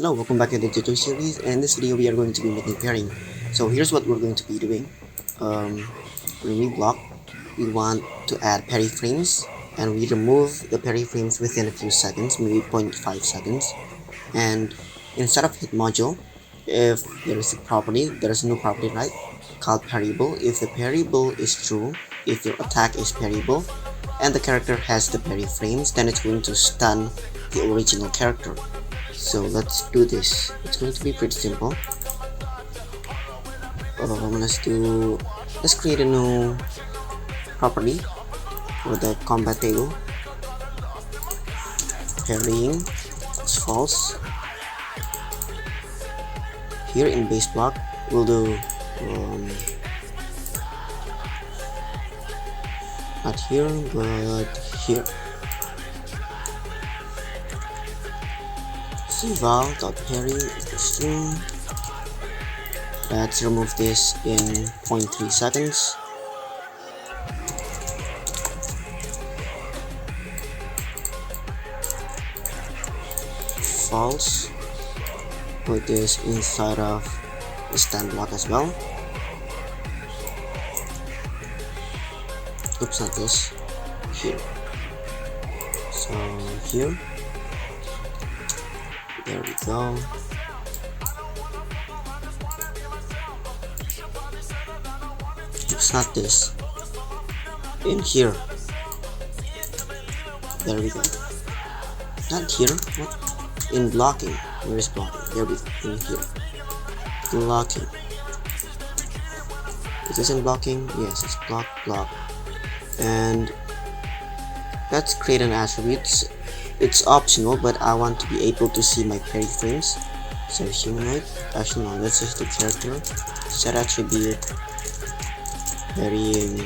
Hello, welcome back to the JOJO series, and in this video we are going to be making pairing. So here's what we're going to be doing. When we block, we want to add parry frames, and we remove the parry frames within a few seconds, maybe 0.5 seconds. And instead of hit module, if there is a new property, right, called parryable. If the parryable is true, if your attack is parryable, and the character has the parry frames, then it's going to stun the original character. So let's do this. It's going to be pretty simple. Let's create a new property for the combat table. Parrying is false. Here in base block, we'll do not here, but here. Cval.parry equals true. Let's remove this in 0.3 seconds. False. Put this inside of the stand block as well. Oops, not this. Here. So here. There we go. It's not this. In here. There we go. Not here. What? In blocking. Where is blocking? There we go. In here. Blocking. Is this in blocking? Yes, it's block. And let's create an attribute. It's optional, but I want to be able to see my parry frames. So humanoid, actually no, let's just the character. Set attribute parrying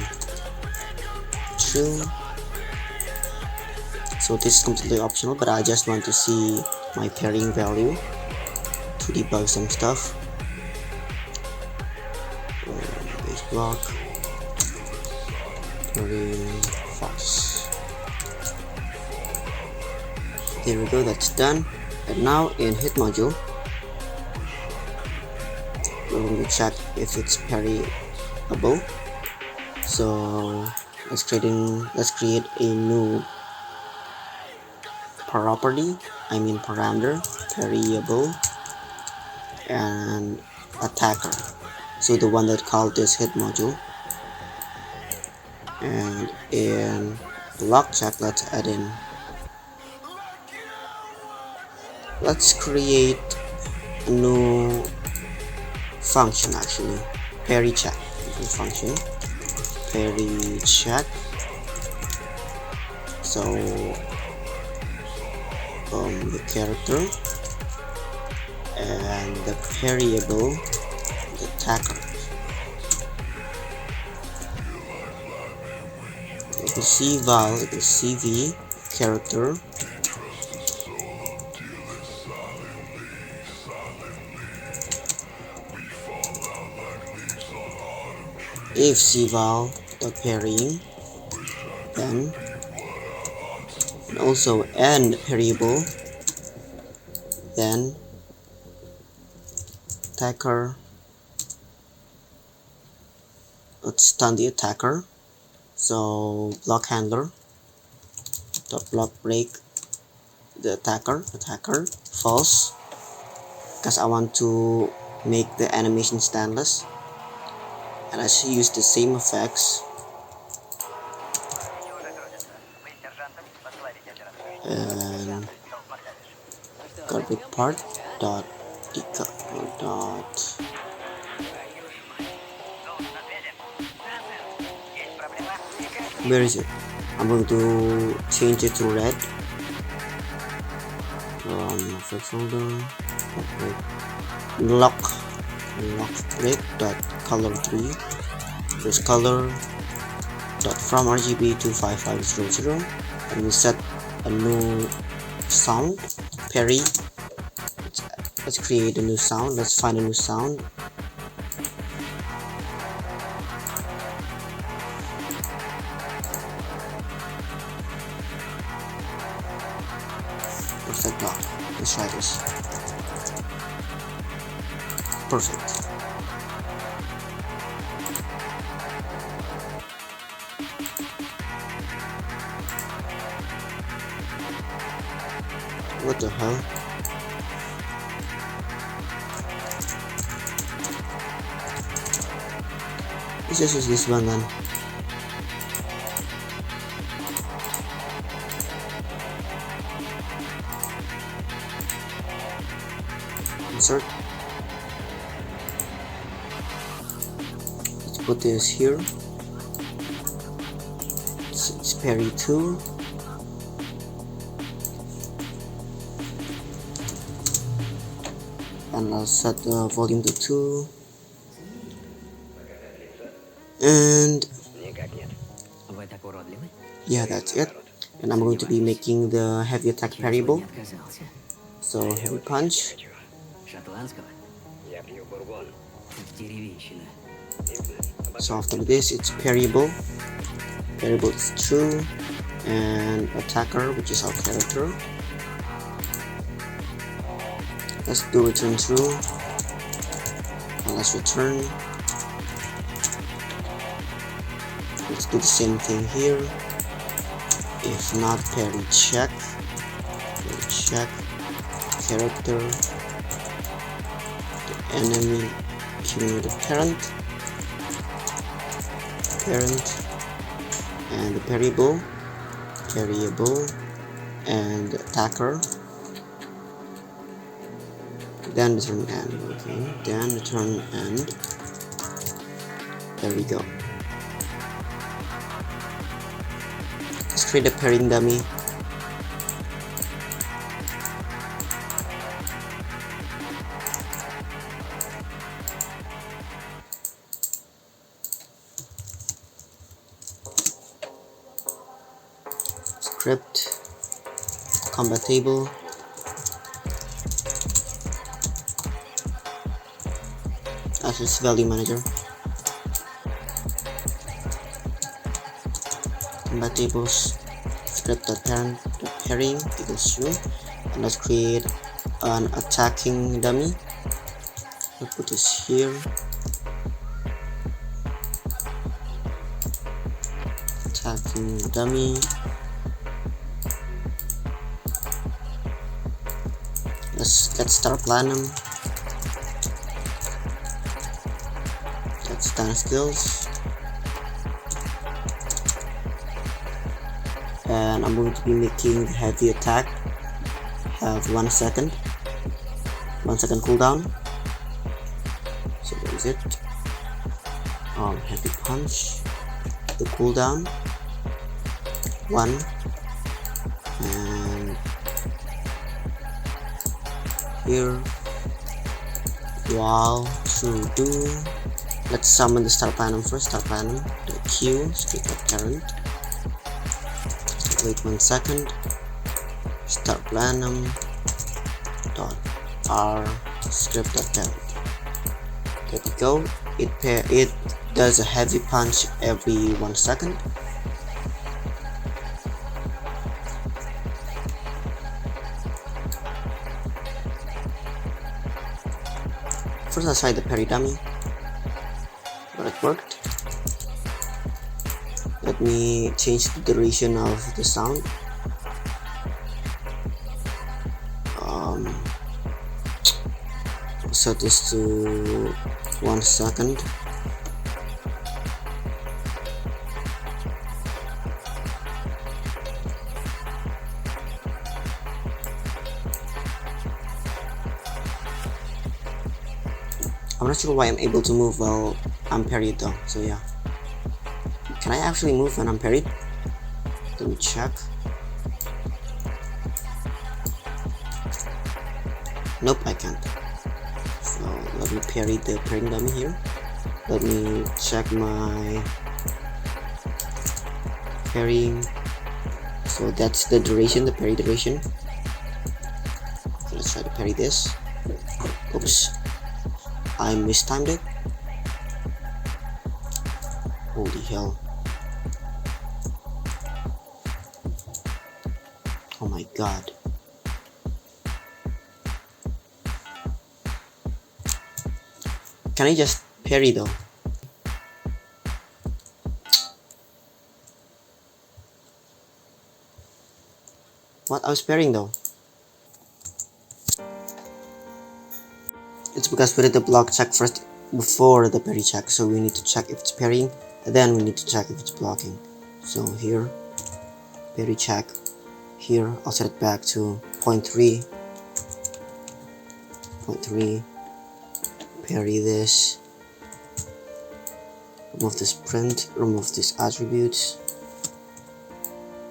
true. So this is completely optional, but I just want to see my parrying value to debug some stuff. Base block, parrying false. There we go, that's done. And now in hit module, we're going to check if it's parryable. So let's create a new parameter, parryable and attacker. So the one that called this hit module. And in block check, let's add in. Let's create a new function, actually, parry check. Function parry check. So the character and the parryable, the attacker. Cval equals cv character if cval dot parrying, then and also and parryable, then attacker. Let's stun the attacker. So block handler dot block break the attacker false, because I want to make the animation standless. And I should use the same effects. And garbage part dot where is it? I'm going to change it to red. First folder. Lock break dot color 3. First color dot from RGB to 5500, and we set a new sound parry. Let's create a new sound. Let's find a new sound. What's that block? Let's try this. Perfect. What the hell? Let's just use this one then. Insert. Let's put this here. It's parry 2. And I'll set the volume to 2. And yeah, that's it. And I'm going to be making the heavy attack parryable. So heavy punch. So after this, it's parryable. Parryable is true, and attacker, which is our character. Let's do return true. And let's return. Let's do the same thing here. If not, parry check. Parry check. Character. The enemy killing the parent. And the parryable. And the attacker. Then return end. Okay. Then return end. There we go. Let's create a parrying dummy. Script. Combat table. Assets value manager. Combat tables. Script.parent parrying equals true. And let's create an attacking dummy. We'll put this here. Attacking dummy. Let's start Platinum. Let's done skills. And I'm going to be making heavy attack. Have 1 second. 1 second cooldown. So where is it? Heavy punch. The cooldown. 1. And here. While to do. Let's summon the Star Platinum first. Star Platinum. The Q. Script of parent. Wait 1 second. Start Platinum. Dot R. Script of parent. There we go. It does a heavy punch every 1 second. First, let's try the parry dummy. But it worked. Let me change the duration of the sound. Set this to 1 second. I'm not sure why I'm able to move while I'm parried though, so yeah. Can I actually move when I'm parried? Let me check. Nope, I can't. So let me parry the parrying dummy here. Let me check my parrying. So that's the duration, the parry duration. So let's try to parry this. Oops. I mistimed it. Holy hell. Oh my god. Can I just parry though? What? I was parrying though. It's because we did the block check first before the parry check, so we need to check if it's parrying, and then we need to check if it's blocking. So here, parry check. Here, I'll set it back to 0.3. 0.3. Parry this. Remove this print. Remove these attributes.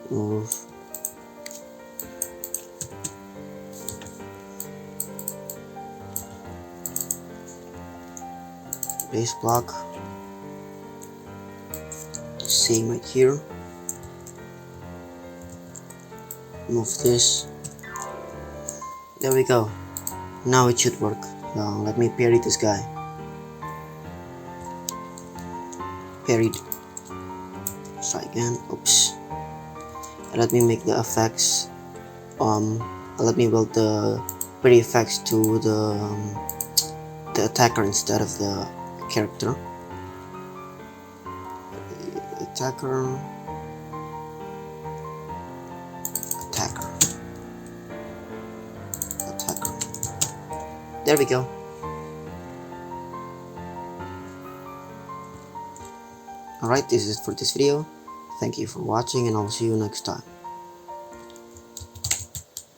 Remove. Base block. Same right here. Move this. There we go. Now it should work. Now let me parry this guy. Parried. Try again. Oops. And let me make the effects. Let me build the parry effects to the attacker instead of the character. Attacker. There we go. Alright, this is it for this video. Thank you for watching, and I'll see you next time.